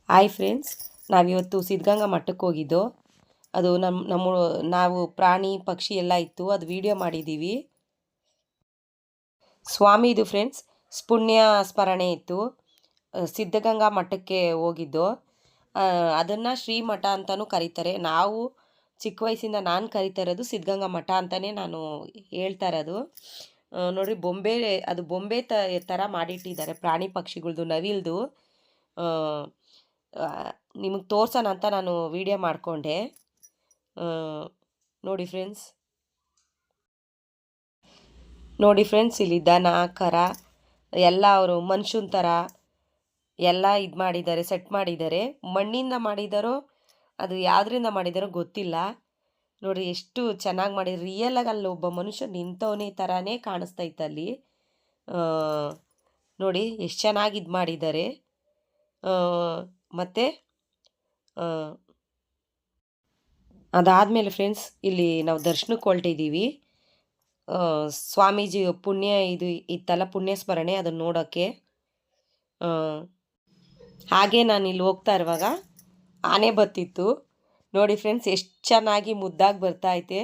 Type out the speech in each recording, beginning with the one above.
Hi friends, ನಾವಿವತ್ತು ಸಿದ್ಧಗಂಗಾ ಮಠಕ್ಕೆ ಹೋಗಿದ್ದು. ಅದು ನಾವು ಪ್ರಾಣಿ ಪಕ್ಷಿ ಎಲ್ಲ ಇತ್ತು, ಅದು ವಿಡಿಯೋ ಮಾಡಿದ್ದೀವಿ. ಸ್ವಾಮಿದು ಫ್ರೆಂಡ್ಸ್ ಪುಣ್ಯ ಸ್ಮರಣೆ ಇತ್ತು. ಸಿದ್ಧಗಂಗಾ ಮಠಕ್ಕೆ ಹೋಗಿದ್ದು. ಅದನ್ನು ಶ್ರೀಮಠ ಅಂತಲೂ ಕರೀತಾರೆ. ನಾವು ಚಿಕ್ಕ ವಯಸ್ಸಿಂದ ನಾನು ಕರಿತಾ ಇರೋದು ಸಿದ್ಧಗಂಗಾ ಮಠ ಅಂತಲೇ ನಾನು ಹೇಳ್ತಾ ಇರೋದು. ನೋಡಿರಿ, ಬೊಂಬೆ ಥರ ಮಾಡಿಟ್ಟಿದ್ದಾರೆ ಪ್ರಾಣಿ ಪಕ್ಷಿಗಳ್ದು, ನವಿಲ್ದು. ನಿಮಗೆ ತೋರ್ಸೋಣ ಅಂತ ನಾನು ವಿಡಿಯೋ ಮಾಡಿಕೊಂಡೆ. ನೋಡಿ ಫ್ರೆಂಡ್ಸ್, ಇಲ್ಲಿ ದನ ಕರ ಎಲ್ಲ ಅವರು ಮನುಷ್ಯನ ಥರ ಎಲ್ಲ ಇದು ಮಾಡಿದ್ದಾರೆ, ಸೆಟ್ ಮಾಡಿದ್ದಾರೆ. ಮಣ್ಣಿಂದ ಮಾಡಿದಾರೋ ಅದು ಯಾವುದರಿಂದ ಮಾಡಿದಾರೋ ಗೊತ್ತಿಲ್ಲ. ನೋಡಿ ಎಷ್ಟು ಚೆನ್ನಾಗಿ ಮಾಡಿದ್ರು. ರಿಯಲಾಗಿ ಅಲ್ಲಿ ಒಬ್ಬ ಮನುಷ್ಯ ನಿಂತವನೇ ಥರನೇ ಕಾಣಿಸ್ತೈತೆ ಅಲ್ಲಿ. ನೋಡಿ ಎಷ್ಟು ಚೆನ್ನಾಗಿ ಇದು ಮಾಡಿದ್ದಾರೆ. ಮತ್ತು ಅದಾದಮೇಲೆ ಫ್ರೆಂಡ್ಸ್, ಇಲ್ಲಿ ನಾವು ದರ್ಶನಕ್ಕೆ ಹೊರಟಿದ್ದೀವಿ. ಸ್ವಾಮೀಜಿ ಪುಣ್ಯ ಇತ್ತಲ್ಲ, ಪುಣ್ಯ ಸ್ಮರಣೆ, ಅದನ್ನು ನೋಡೋಕ್ಕೆ. ಹಾಗೆ ನಾನು ಇಲ್ಲಿ ಹೋಗ್ತಾ ಇರುವಾಗ ಆನೆ ಬತ್ತಿತ್ತು. ನೋಡಿ ಫ್ರೆಂಡ್ಸ್, ಎಷ್ಟು ಚೆನ್ನಾಗಿ ಮುದ್ದಾಗಿ ಬರ್ತೈತೆ.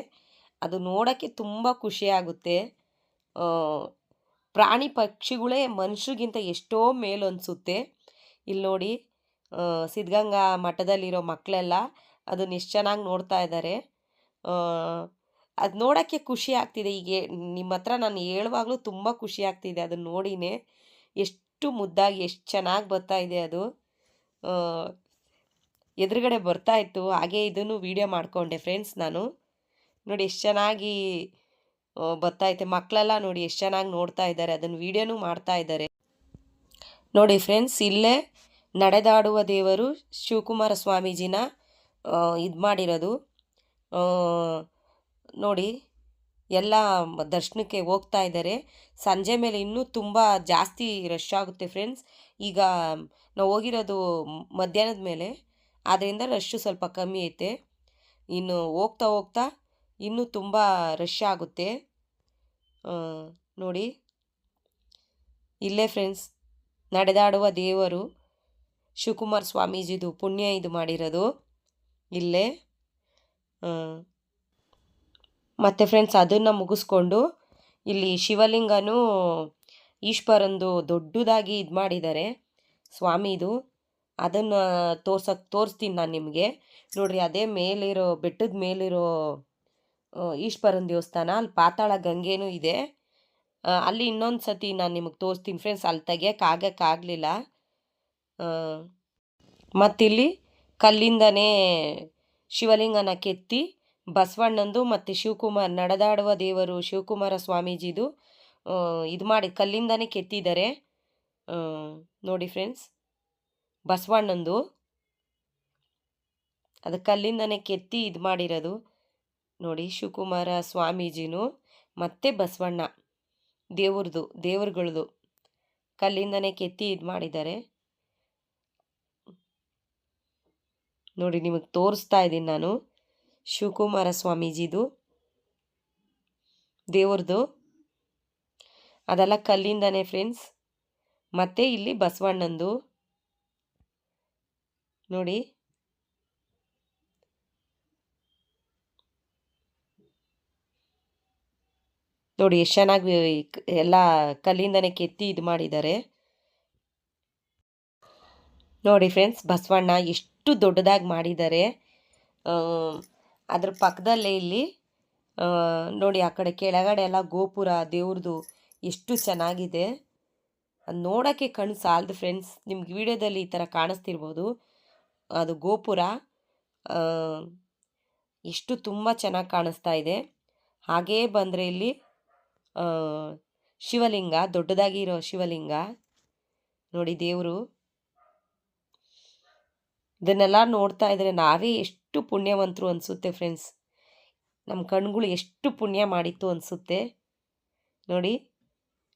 ಅದು ನೋಡೋಕ್ಕೆ ತುಂಬ ಖುಷಿಯಾಗುತ್ತೆ. ಪ್ರಾಣಿ ಪಕ್ಷಿಗಳೇ ಮನುಷ್ಯರಿಗಿಂತ ಎಷ್ಟೋ ಮೇಲು ಅನಿಸುತ್ತೆ. ಇಲ್ಲಿ ನೋಡಿ, ಸಿದ್ಧಗಂಗಾ ಮಠದಲ್ಲಿರೋ ಮಕ್ಕಳೆಲ್ಲ ಅದನ್ನು ಎಷ್ಟು ಚೆನ್ನಾಗಿ ನೋಡ್ತಾ ಇದ್ದಾರೆ. ಅದು ನೋಡೋಕ್ಕೆ ಖುಷಿ ಆಗ್ತಿದೆ. ಈಗ ನಿಮ್ಮ ಹತ್ರ ನಾನು ಹೇಳುವಾಗಲೂ ತುಂಬ ಖುಷಿ ಆಗ್ತಿದೆ ಅದನ್ನು ನೋಡಿನೇ. ಎಷ್ಟು ಮುದ್ದಾಗಿ ಎಷ್ಟು ಚೆನ್ನಾಗಿ ಬರ್ತಾಯಿದೆ ಅದು. ಎದುರುಗಡೆ ಬರ್ತಾಯಿತ್ತು, ಹಾಗೆ ಇದನ್ನು ವಿಡಿಯೋ ಮಾಡಿಕೊಂಡೆ ಫ್ರೆಂಡ್ಸ್ ನಾನು. ನೋಡಿ ಎಷ್ಟು ಚೆನ್ನಾಗಿ ಬರ್ತಾಯಿದೆ. ಮಕ್ಕಳೆಲ್ಲ ನೋಡಿ ಎಷ್ಟು ಚೆನ್ನಾಗಿ ನೋಡ್ತಾ ಇದ್ದಾರೆ, ಅದನ್ನು ವಿಡಿಯೋನೂ ಮಾಡ್ತಾ ಇದ್ದಾರೆ. ನೋಡಿ ಫ್ರೆಂಡ್ಸ್, ಇಲ್ಲೇ ನಡೆದಾಡುವ ದೇವರು ಶಿವಕುಮಾರ ಸ್ವಾಮೀಜಿನ ಇದು ಮಾಡಿರೋದು. ನೋಡಿ ಎಲ್ಲ ದರ್ಶನಕ್ಕೆ ಹೋಗ್ತಾ ಇದ್ದಾರೆ. ಸಂಜೆ ಮೇಲೆ ಇನ್ನೂ ತುಂಬ ಜಾಸ್ತಿ ರಶ್ ಆಗುತ್ತೆ ಫ್ರೆಂಡ್ಸ್. ಈಗ ನಾವು ಹೋಗಿರೋದು ಮಧ್ಯಾಹ್ನದ ಮೇಲೆ, ಆದ್ದರಿಂದ ರಶ್ಶು ಸ್ವಲ್ಪ ಕಮ್ಮಿ ಐತೆ. ಇನ್ನು ಹೋಗ್ತಾ ಹೋಗ್ತಾ ಇನ್ನೂ ತುಂಬ ರಶ್ ಆಗುತ್ತೆ. ನೋಡಿ ಇಲ್ಲೇ ಫ್ರೆಂಡ್ಸ್ ನಡೆದಾಡುವ ದೇವರು ಶಿವಕುಮಾರ ಸ್ವಾಮೀಜಿದು ಪುಣ್ಯ ಇದು ಮಾಡಿರೋದು ಇಲ್ಲೇ. ಮತ್ತು ಫ್ರೆಂಡ್ಸ್, ಅದನ್ನು ಮುಗಿಸ್ಕೊಂಡು ಇಲ್ಲಿ ಶಿವಲಿಂಗನೂ ಈಶ್ವರಂದು ದೊಡ್ಡದಾಗಿ ಇದು ಮಾಡಿದ್ದಾರೆ ಸ್ವಾಮಿದು. ಅದನ್ನು ತೋರಿಸ್ತೀನಿ ನಾನು ನಿಮಗೆ. ನೋಡಿರಿ, ಅದೇ ಮೇಲಿರೋ ಬೆಟ್ಟದ ಮೇಲಿರೋ ಈಶ್ವರನ ದೇವಸ್ಥಾನ. ಅಲ್ಲಿ ಪಾತಾಳ ಗಂಗೆನೂ ಇದೆ. ಅಲ್ಲಿ ಇನ್ನೊಂದು ಸತಿ ನಾನು ನಿಮಗೆ ತೋರಿಸ್ತೀನಿ ಫ್ರೆಂಡ್ಸ್. ಅಲ್ಲಿ ತೆಗಿಯೋಕ್ಕಾಗಲಿಲ್ಲ. ಮತ್ತಿಲ್ಲಿ ಕಲ್ಲಿಂದನೇ ಶಿವಲಿಂಗನ ಕೆತ್ತಿ ಬಸವಣ್ಣಂದು ಮತ್ತು ಶಿವಕುಮಾರ್ ನಡೆದಾಡುವ ದೇವರು ಶಿವಕುಮಾರ ಸ್ವಾಮೀಜಿದು ಇದು ಮಾಡಿ ಕಲ್ಲಿಂದನೇ ಕೆತ್ತಿದ್ದಾರೆ. ನೋಡಿ ಫ್ರೆಂಡ್ಸ್, ಬಸವಣ್ಣಂದು ಅದು ಕಲ್ಲಿಂದನೇ ಕೆತ್ತಿ ಇದು ಮಾಡಿರೋದು. ನೋಡಿ, ಶಿವಕುಮಾರ ಸ್ವಾಮೀಜಿನೂ ಮತ್ತು ಬಸವಣ್ಣ ದೇವ್ರುಗಳದು ಕಲ್ಲಿಂದನೇ ಕೆತ್ತಿ ಇದು ಮಾಡಿದ್ದಾರೆ. ನೋಡಿ, ನಿಮಗೆ ತೋರಿಸ್ತಾ ಇದ್ದೀನಿ ನಾನು. ಶಿವಕುಮಾರ ಸ್ವಾಮೀಜಿದು ದೇವ್ರದು ಅದೆಲ್ಲ ಕಲ್ಲಿಂದನೇ ಫ್ರೆಂಡ್ಸ್. ಮತ್ತು ಇಲ್ಲಿ ಬಸವಣ್ಣಂದು ನೋಡಿ. ನೋಡಿ ಎಷ್ಟು ಚೆನ್ನಾಗಿ ಎಲ್ಲ ಕಲ್ಲಿಂದನೇ ಕೆತ್ತಿ ಇದು ಮಾಡಿದ್ದಾರೆ. ನೋಡಿ ಫ್ರೆಂಡ್ಸ್, ಬಸವಣ್ಣ ಎಷ್ಟು ದೊಡ್ಡದಾಗಿ ಮಾಡಿದ್ದಾರೆ. ಅದ್ರ ಪಕ್ಕದಲ್ಲೇ ಇಲ್ಲಿ ನೋಡಿ, ಆ ಕಡೆ ಕೆಳಗಡೆ ಎಲ್ಲ ಗೋಪುರ ದೇವ್ರದು ಎಷ್ಟು ಚೆನ್ನಾಗಿದೆ. ಅದು ನೋಡೋಕ್ಕೆ ಕಣ್ಣು ಸಾಲದು ಫ್ರೆಂಡ್ಸ್. ನಿಮ್ಗೆ ವಿಡಿಯೋದಲ್ಲಿ ಈ ಥರ ಕಾಣಿಸ್ತಿರ್ಬೋದು. ಅದು ಗೋಪುರ ಎಷ್ಟು ತುಂಬ ಚೆನ್ನಾಗಿ ಕಾಣಿಸ್ತಾ ಇದೆ. ಹಾಗೇ ಬಂದರೆ ಇಲ್ಲಿ ಶಿವಲಿಂಗ, ದೊಡ್ಡದಾಗಿರೋ ಶಿವಲಿಂಗ ನೋಡಿ ದೇವರು. ಇದನ್ನೆಲ್ಲ ನೋಡ್ತಾ ಇದ್ರೆ ನಾವೇ ಎಷ್ಟು ಪುಣ್ಯವಂತರು ಅನಿಸುತ್ತೆ ಫ್ರೆಂಡ್ಸ್. ನಮ್ಮ ಕಣ್ಗಳು ಎಷ್ಟು ಪುಣ್ಯ ಮಾಡಿತ್ತು ಅನಿಸುತ್ತೆ. ನೋಡಿ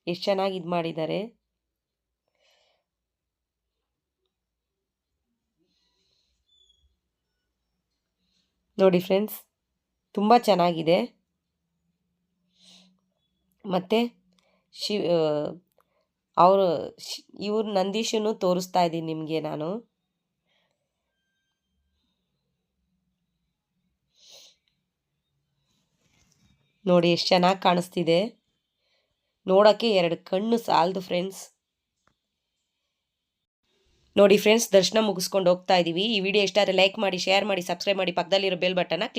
ಎಷ್ಟು ಚೆನ್ನಾಗಿ ಇದು ಮಾಡಿದ್ದಾರೆ. ನೋಡಿ ಫ್ರೆಂಡ್ಸ್, ತುಂಬ ಚೆನ್ನಾಗಿದೆ. ಮತ್ತು ಇವ್ರ ನಂದೀಶನ್ನು ತೋರಿಸ್ತಾ ಇದ್ದೀನಿ ನಿಮಗೆ ನಾನು. ನೋಡಿ ಎಷ್ಟು ಚೆನ್ನಾಗಿ ಕಾಣಿಸ್ತಿದೆ, ನೋಡೋಕ್ಕೆ 2 ಕಣ್ಣು ಸಾಲದು ಫ್ರೆಂಡ್ಸ್. ನೋಡಿ ಫ್ರೆಂಡ್ಸ್, ದರ್ಶನ ಮುಗಿಸ್ಕೊಂಡು ಹೋಗ್ತಾ ಇದ್ದೀವಿ. ಈ ವಿಡಿಯೋ ಇಷ್ಟ ಆದರೆ ಲೈಕ್ ಮಾಡಿ, ಶೇರ್ ಮಾಡಿ, ಸಬ್ಸ್ಕ್ರೈಬ್ ಮಾಡಿ, ಪಕ್ಕದಲ್ಲಿರೋ ಬೆಲ್ ಬಟನ್ನ ಕ್ಲಿಕ್